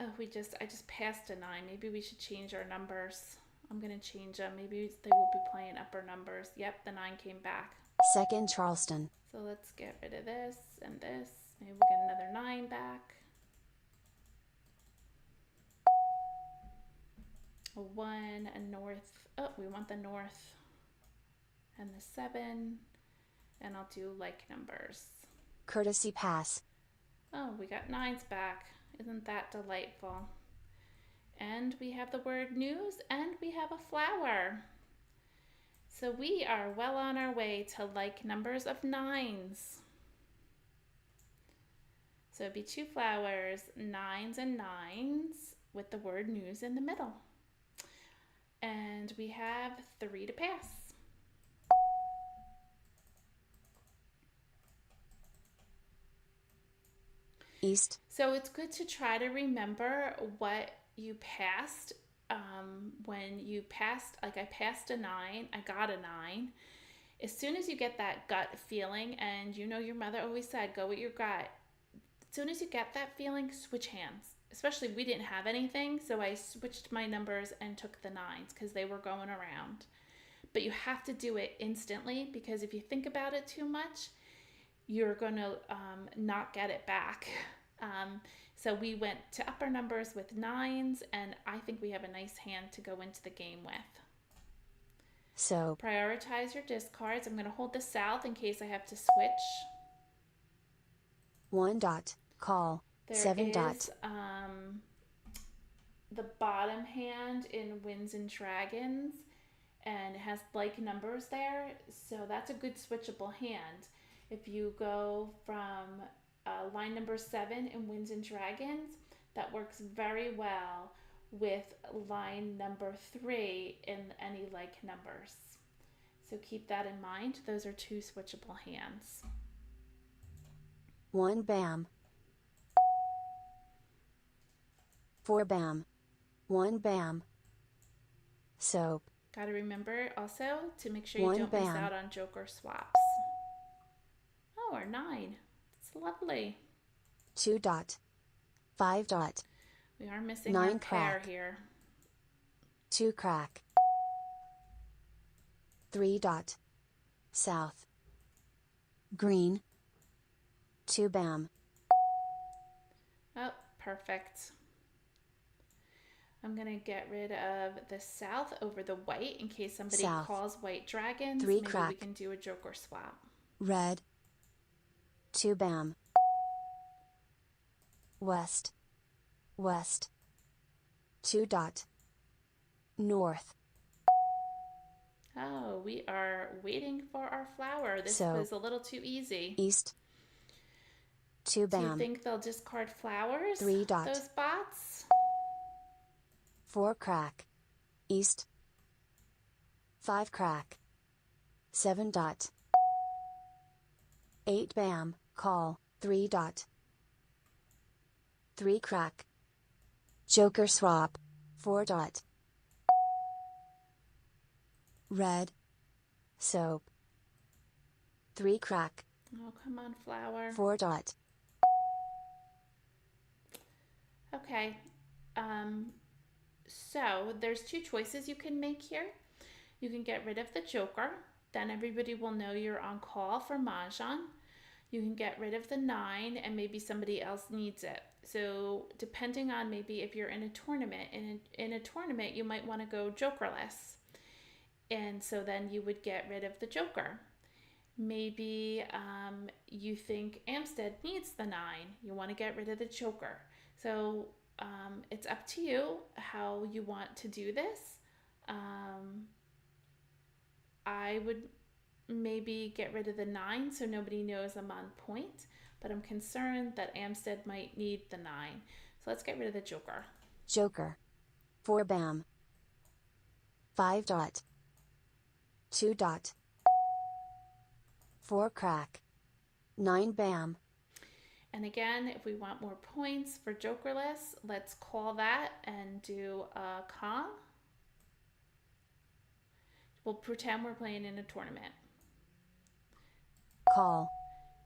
Oh, I just passed a 9. Maybe we should change our numbers. I'm going to change them. Maybe they will be playing upper numbers. Yep, the 9 came back. Second Charleston. So let's get rid of this and this. Maybe we'll get another 9 back. A 1, a north. Oh, we want the north. And the 7. And I'll do like numbers. Courtesy pass. Oh, we got 9s back. Isn't that delightful? And we have the word news and we have a flower. So we are well on our way to like numbers of 9s. So it'd be 2 flowers, 9s and 9s with the word news in the middle. And we have 3 to pass. East. So it's good to try to remember what you passed when you passed, like I passed a 9, I got a 9. As soon as you get that gut feeling, and you know your mother always said, go with your gut. As soon as you get that feeling, switch hands. Especially we didn't have anything, so I switched my numbers and took the 9s because they were going around. But you have to do it instantly because if you think about it too much, you're going to not get it back. So we went to upper numbers with 9s, and I think we have a nice hand to go into the game with. So. Prioritize your discards. I'm going to hold the south in case I have to switch. 1 dot. Call. There 7 is, dot. The bottom hand in Winds and Dragons, and it has like numbers there, so that's a good switchable hand. If you go from line number 7 in Winds and Dragons, that works very well with line number 3 in any like numbers. So keep that in mind. Those are 2 switchable hands. 1 bam. 4 bam. 1 bam. Soap. Got to remember also to make sure you 1 don't bam. miss out on joker swaps. Oh, our 9. It's lovely. 2 dot. 5 dot. We are missing 9 our crack. pair here. 2 crack. 3 dot. South. Green. 2 bam. Oh, perfect. I'm going to get rid of the south over the white in case somebody South. calls white dragons. 3 Maybe crack. we can do a joker swap. Red. 2 bam. West. West. 2 dot. North. Oh, we are waiting for our flower. This So, was a little too easy. East. 2 Do you bam. think they'll discard flowers? 3 dot. Those bots? 4 crack. East. 5 crack. 7 dot. 8 bam. Call. 3 dot. 3 crack. Joker swap. 4 dot. Red. Soap. 3 crack. Oh, come on, flower. 4 dot. Okay. So there's 2 choices you can make here. You can get rid of the joker. Then everybody will know you're on call for Mahjong. You can get rid of the 9 and maybe somebody else needs it. So depending on maybe if you're in a tournament, in a tournament you might want to go jokerless. And so then you would get rid of the joker. Maybe you think Amstead needs the 9. You want to get rid of the joker. So it's up to you how you want to do this. I would maybe get rid of the 9 so nobody knows I'm on point, but I'm concerned that Amstead might need the 9. So let's get rid of the joker. Joker. 4 bam. 5 dot. 2 dot. 4 crack. 9 bam. And again, if we want more points for jokerless, let's call that and do a Kong. We'll pretend we're playing in a Call.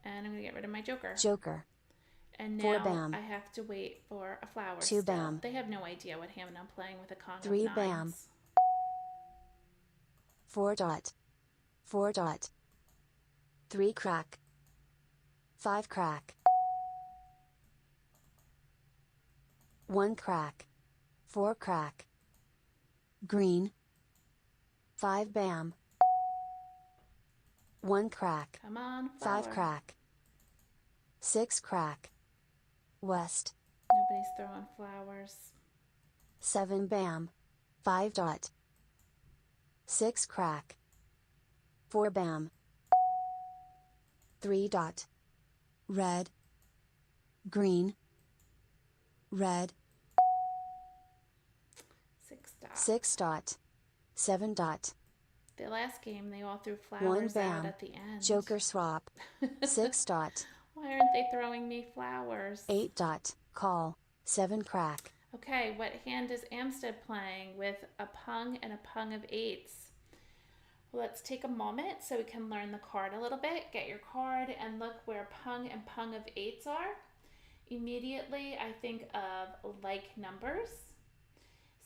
And I'm going to get rid of my joker. Joker. And 4 now bam. I have to wait for a flower 2 still. bam. They have no idea what hand I'm playing with a Kong 3 of bam. nines. 4 dot. 4 dot. 3 crack. 5 crack. 1 crack. 4 crack. Green. 5 bam. 1 crack. Come on, flower. 5 crack. 6 crack. West. Nobody's throwing flowers. 7 bam. 5 dot. 6 crack. 4 bam. 3 dot. Red. Green. Red. 6 dot. 6 dot. 7 dot. The last game, they all threw 1 flowers out bam. at the end. Joker swap. 6 dot. Why aren't they throwing me flowers? 8 dot. Call. 7 crack. Okay, what hand is Amstead playing with a pung and a pung of eights? Well, let's take a moment so we can learn the card a little bit. Get your card and look where pung and pung of eights are. Immediately, I think of like numbers.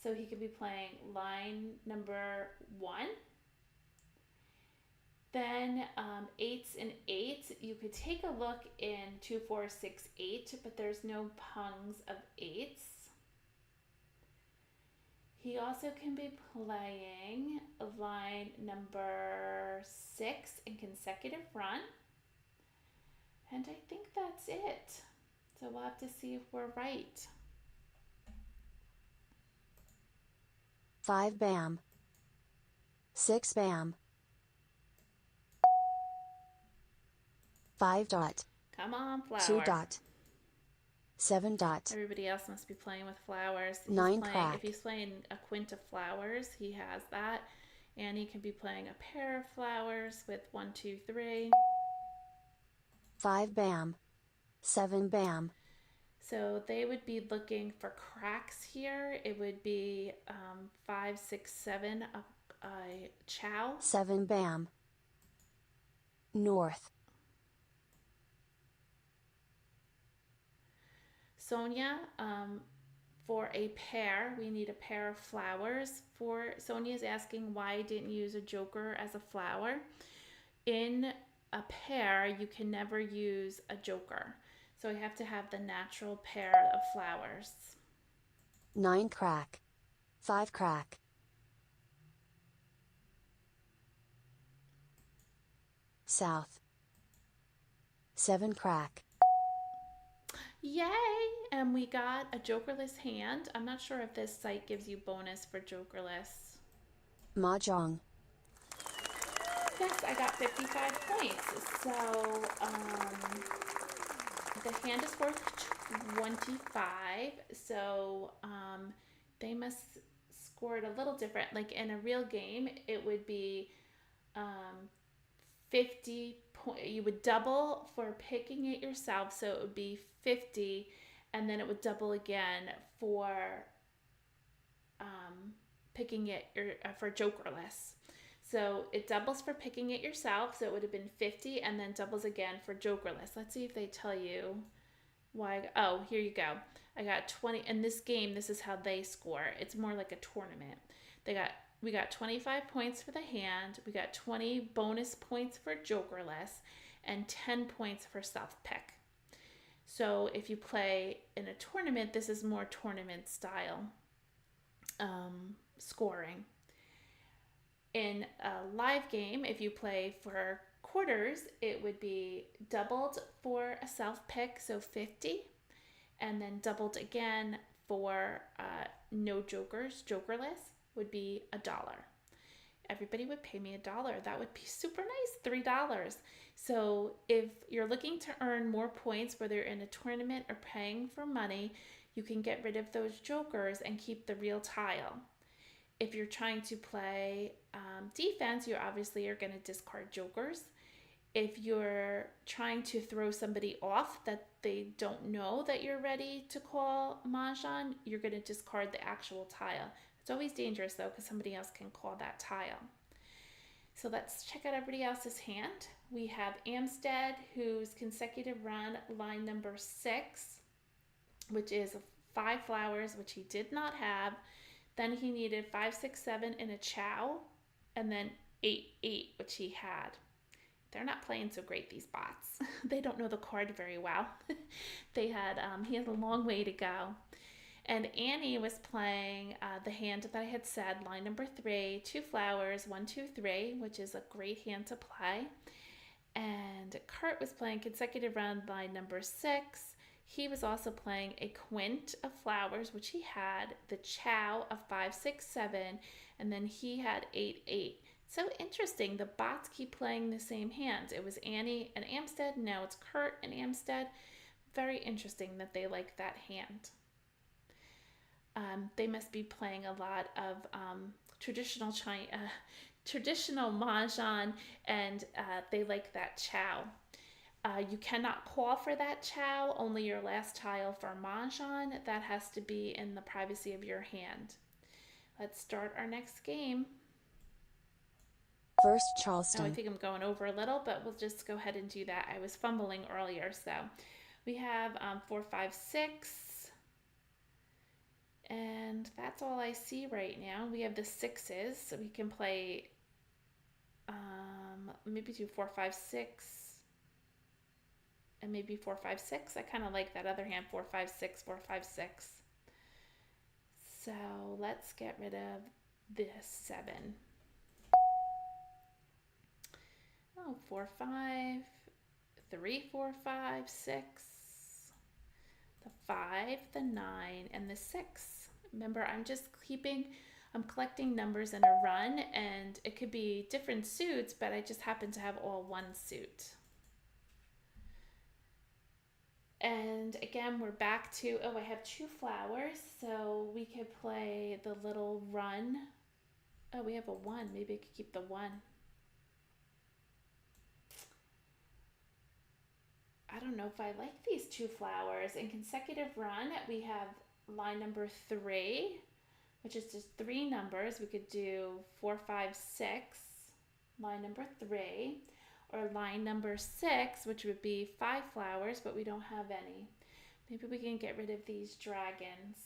So he could be playing line number 1. Then eights and eights, you could take a look in 2, 4, 6, 8, but there's no pungs of eights. He also can be playing line number 6 in consecutive run. And I think that's it. So we'll have to see if we're right. 5 bam. 6 bam. 5 dot. Come on, flower. 2 dot. 7 dot. Everybody else must be playing with flowers. 9 crack. If he's playing a quint of flowers, he has that. And he can be playing a pair of flowers with 1, 2, 3. 5 bam. 7 bam. So they would be looking for cracks here. It would be 5, 6, 7, a chow. 7 bam. North. Sonia, for a pair, we need a pair of flowers. Sonia's asking why I didn't use a joker as a flower. In a pair, you can never use a joker. So I have to have the natural pair of flowers. 9 crack. 5 crack. South. 7 crack. Yay! And we got a jokerless hand. I'm not sure if this site gives you bonus for jokerless. Mahjong. Yes, I got 55 points. So the hand is worth 25. So they must score it a little different. Like in a real game, it would be 50 points. You would double for picking it yourself. So it would be 50. And then it would double again for picking it for jokerless. So it doubles for picking it yourself. So it would have been 50 and then doubles again for jokerless. Let's see if they tell you why. Oh, here you go. I got 20. In this game, this is how they score. It's more like a tournament. We got 25 points for the hand. We got 20 bonus points for jokerless and 10 points for self-pick. So if you play in a tournament, this is more tournament style scoring. In a live game, if you play for quarters, it would be doubled for a self-pick, so 50, and then doubled again for no jokers, jokerless, would be $1. Everybody would pay me $1. That would be super nice, $3. So if you're looking to earn more points, whether you're in a tournament or paying for money, you can get rid of those jokers and keep the real tile. If you're trying to play defense, you obviously are going to discard jokers. If you're trying to throw somebody off that they don't know that you're ready to call Mahjong, you're going to discard the actual tile. It's always dangerous though because somebody else can call that tile. So let's check out everybody else's hand. We have Amstead, whose consecutive run, line number 6, which is 5 flowers, which he did not have. Then he needed 5, 6, 7 in a chow, and then 8, 8, which he had. They're not playing so great, these bots. They don't know the card very well. He had a long way to go. And Annie was playing the hand that I had said, line number 3, 2 flowers, 1, 2, 3, which is a great hand to play. And Kurt was playing consecutive run, line number 6. He was also playing a quint of flowers, which he had, the chow of 5, 6, 7, and then he had 8, 8. So interesting, the bots keep playing the same hands. It was Annie and Amstead, now it's Kurt and Amstead. Very interesting that they like that hand. They must be playing a lot of traditional Mahjong, and they like that chow. You cannot call for that chow, only your last tile for Mahjong. That has to be in the privacy of your hand. Let's start our next game. First Charleston. Oh, I think I'm going over a little, but we'll just go ahead and do that. I was fumbling earlier, so we have 4, 5, 6. And that's all I see right now. We have the 6s, so we can play maybe do 4, 5, 6, and maybe 4, 5, 6. I kind of like that other hand, 4, 5, 6, 4, 5, 6. So let's get rid of this 7. Oh, 4, 5, 3, 4, 5, 6, the 5, the 9, and the 6. Remember, I'm collecting numbers in a run, and it could be different suits, but I just happen to have all one suit. And again, we're back to, I have 2 flowers, so we could play the little run. Oh, we have a 1. Maybe I could keep the 1. I don't know if I like these 2 flowers. In consecutive run, we have line number 3, which is just 3 numbers. We could do 4, 5, 6, line number 3, or line number 6, which would be 5 flowers, but we don't have any. Maybe we can get rid of these dragons.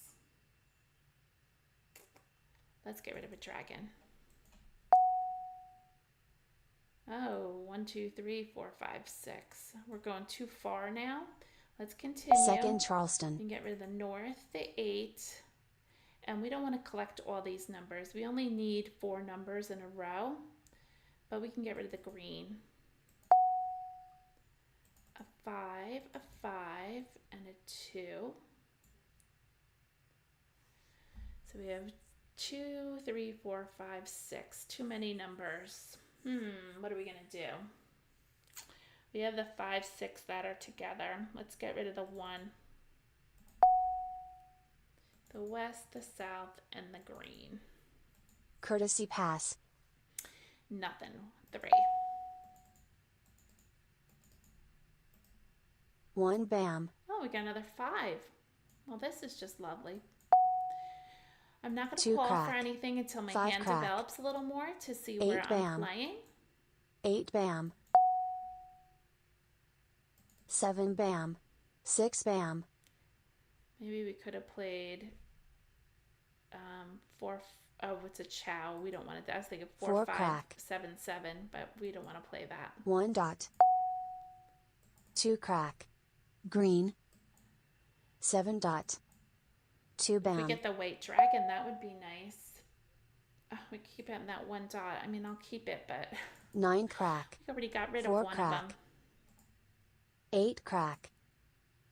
Let's get rid of a dragon. Oh, 1, 2, 3, 4, 5, 6. We're going too far now. Let's continue. Second Charleston. We can get rid of the north, the 8. And we don't want to collect all these numbers. We only need 4 numbers in a row. But we can get rid of the green. A 5, a 5, and a 2. So we have 2, 3, 4, 5, 6. Too many numbers. What are we going to do? We have the 5, 6 that are together. Let's get rid of the 1. The west, the south, and the green. Courtesy pass. Nothing. 3. 1 bam. Oh, we got another 5. Well, this is just lovely. I'm not going to 2 call crack. for anything until my 5 hand crack. develops a little more to see 8 where bam. I'm playing. 8 bam. 7 bam. 6 bam. Maybe we could have played 4. Oh, it's a chow. We don't want to. I was thinking 4, 4 5, crack. 7, 7, but we don't want to play that. 1 dot. 2 crack. Green. 7 dot. 2 If bam. we get the white dragon, that would be nice. Oh, we keep it in that 1 dot. I mean, I'll keep it, but 9 crack. we already got rid of 4 one crack. of them. 8 crack.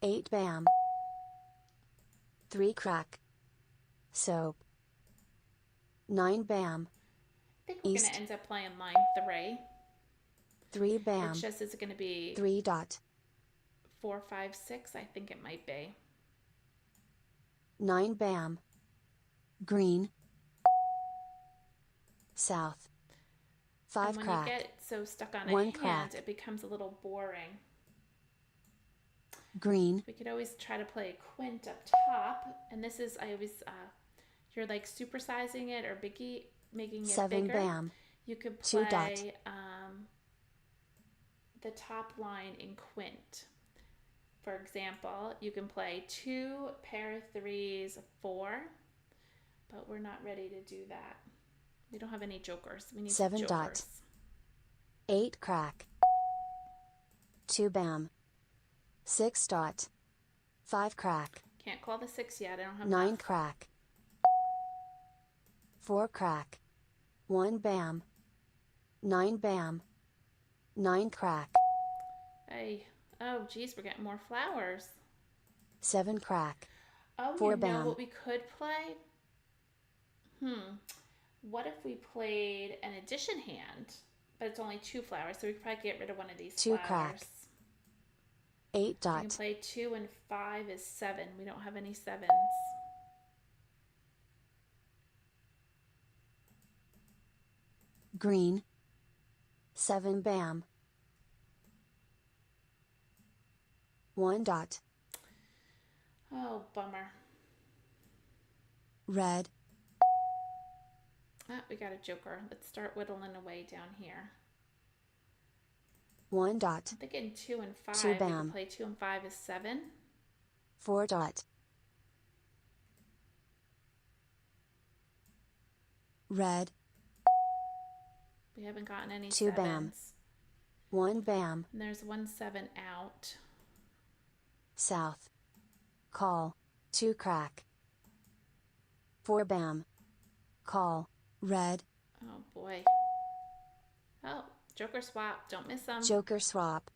8 bam. 3 crack. Soap. 9 bam. I think we're going East. to end up playing line 3. 3 bam. It's just, is it going to be 3 dot. 4, 5, 6? I think it might be. 9 bam. Green. South. 5 And when crack. you get so stuck on a 1 hand, crack. it becomes a little boring. Green. We could always try to play a quint up top, and this is, I always, you're like supersizing it or making it 7 bigger. bam. You could 2 dot. play the top line in quint. For example, you can play 2 pair of threes, 4, but we're not ready to do that. We don't have any jokers. We need 7 some dot. jokers. 8 crack. 2 bam. 6 dot. 5 crack. Can't call the 6 yet. I don't have 9 enough. crack. 4 crack. 1 bam. 9 bam. 9 crack. Hey, oh geez, we're getting more flowers. 7 crack. Oh, 4 you know bam. what we could play? What if we played an addition hand, but it's only 2 flowers, so we could probably get rid of one of these 2 flowers. crack. 8 We can dot. play 2 and 5 is 7. We don't have any 7s. Green. 7 bam. 1 dot. Oh, bummer. Red. Ah, we got a joker. Let's start whittling away down here. 1 dot. I'm thinking 2 and 5. 2 We bam. can play 2 and 5 is 7. 4 dot. Red. We haven't gotten any 2 7s. bam. 1 bam. And there's 1 7 out. South. Call. 2 crack. 4 bam. Call. Red. Oh boy. Oh, joker swap. Don't miss them. Joker swap.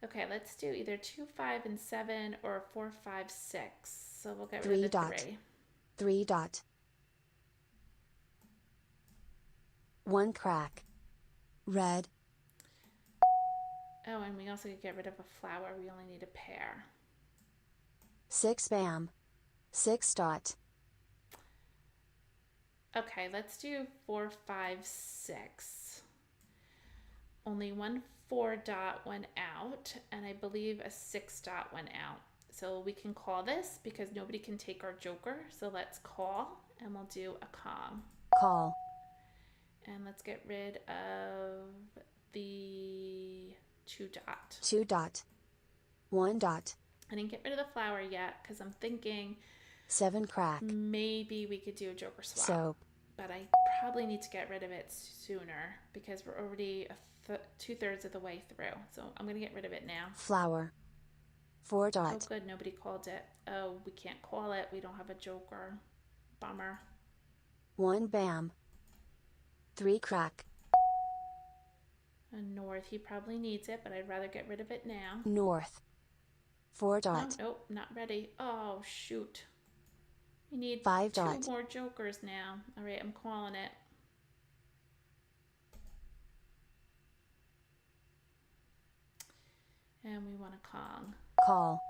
Okay, let's do either 2 5 and 7 or 4 5 6. So we'll get 3 rid of the dot. 3. 3 dot. 1 crack. Red. Oh, and we also could get rid of a flower. We only need a pair. 6 bam. 6 dot. Okay, let's do 4 5 6. Only 1 4 dot went out, and I believe a 6 dot went out. So we can call this because nobody can take our joker. So let's call, and we'll do a Kong. Call. And let's get rid of the 2 dot. 2 dot. 1 dot. I didn't get rid of the flower yet because I'm thinking 7 crack. maybe we could do a joker swap. Soap. But I probably need to get rid of it sooner because we're already 2/3 of the way through. So I'm going to get rid of it now. Flower. 4 Oh, dot. good. Nobody called it. Oh, we can't call it. We don't have a joker. Bummer. 1 bam. 3 crack. And north, he probably needs it, but I'd rather get rid of it now. North. 4 Oh, dot. nope, not ready. Oh, shoot. We need 5 2 dot. more jokers now. All right, I'm calling it. And we want a Kong. Call.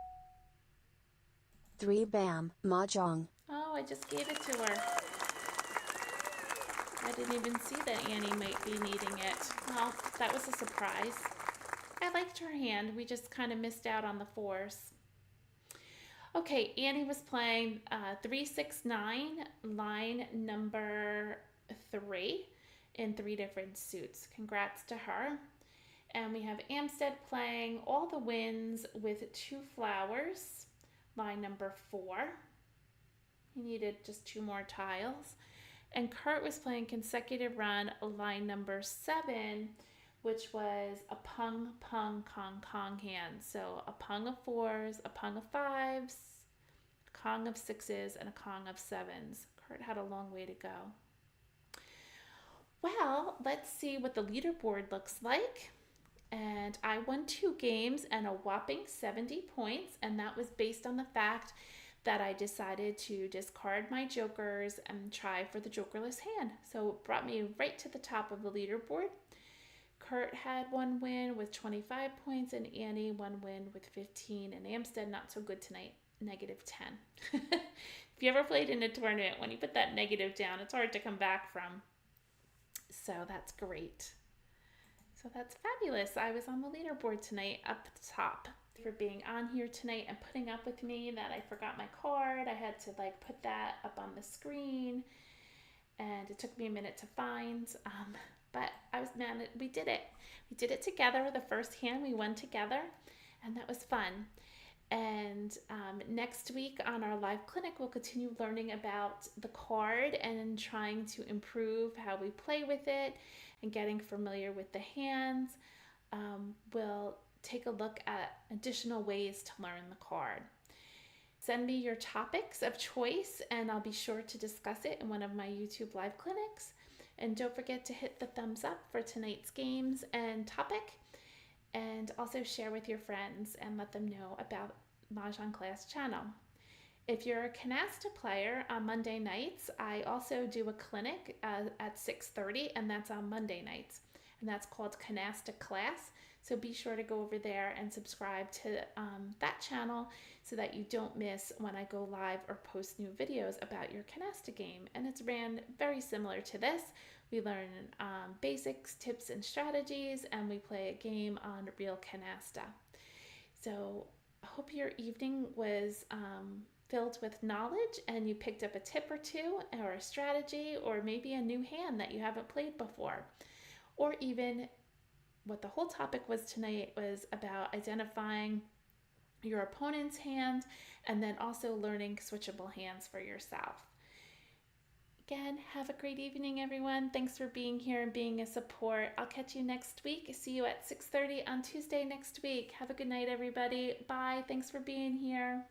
3 bam. Mah Jongg. Oh, I just gave it to her. I didn't even see that Annie might be needing it. Well, that was a surprise. I liked her hand. We just kind of missed out on the 4s. Okay, Annie was playing 369, line number 3 in 3 different suits. Congrats to her. And we have Amstead playing all the wins with 2 flowers, line number 4. He needed just 2 more tiles. And Kurt was playing consecutive run, line number 7, which was a pung, pung, kong, kong hand. So a pung of 4s, a pung of 5s, a kong of 6s, and a kong of 7s. Kurt had a long way to go. Well, let's see what the leaderboard looks like. And I won 2 games and a whopping 70 points. And that was based on the fact that I decided to discard my jokers and try for the jokerless hand. So it brought me right to the top of the leaderboard. Kurt had 1 win with 25 points and Annie 1 win with 15. And Amstead, not so good tonight, -10. If you ever played in a tournament, when you put that negative down, it's hard to come back from. So that's great. So that's fabulous. I was on the leaderboard tonight up at the top. For being on here tonight and putting up with me that I forgot my card. I had to put that up on the screen. and it took me a minute to find. But we did it. We did it together. The first hand we won together, and that was fun. And next week on our live clinic, we'll continue learning about the card and trying to improve how we play with it and getting familiar with the hands. We'll take a look at additional ways to learn the card. Send me your topics of choice, and I'll be sure to discuss it in one of my YouTube live clinics. And don't forget to hit the thumbs up for tonight's games and topic, and also share with your friends and let them know about Mah Jongg Class channel. If you're a canasta player, on Monday nights, I also do a clinic at 6:30, and that's on Monday nights. And that's called Canasta Class. So be sure to go over there and subscribe to that channel so that you don't miss when I go live or post new videos about your canasta game. And it's ran very similar to this. We learn basics, tips, and strategies, and we play a game on real canasta. So I hope your evening was filled with knowledge and you picked up a tip or two, or a strategy, or maybe a new hand that you haven't played before. Or even what the whole topic was tonight was about identifying your opponent's hand and then also learning switchable hands for yourself. Again, have a great evening, everyone. Thanks for being here and being a support. I'll catch you next week. See you at 6:30 on Tuesday next week. Have a good night, everybody. Bye. Thanks for being here.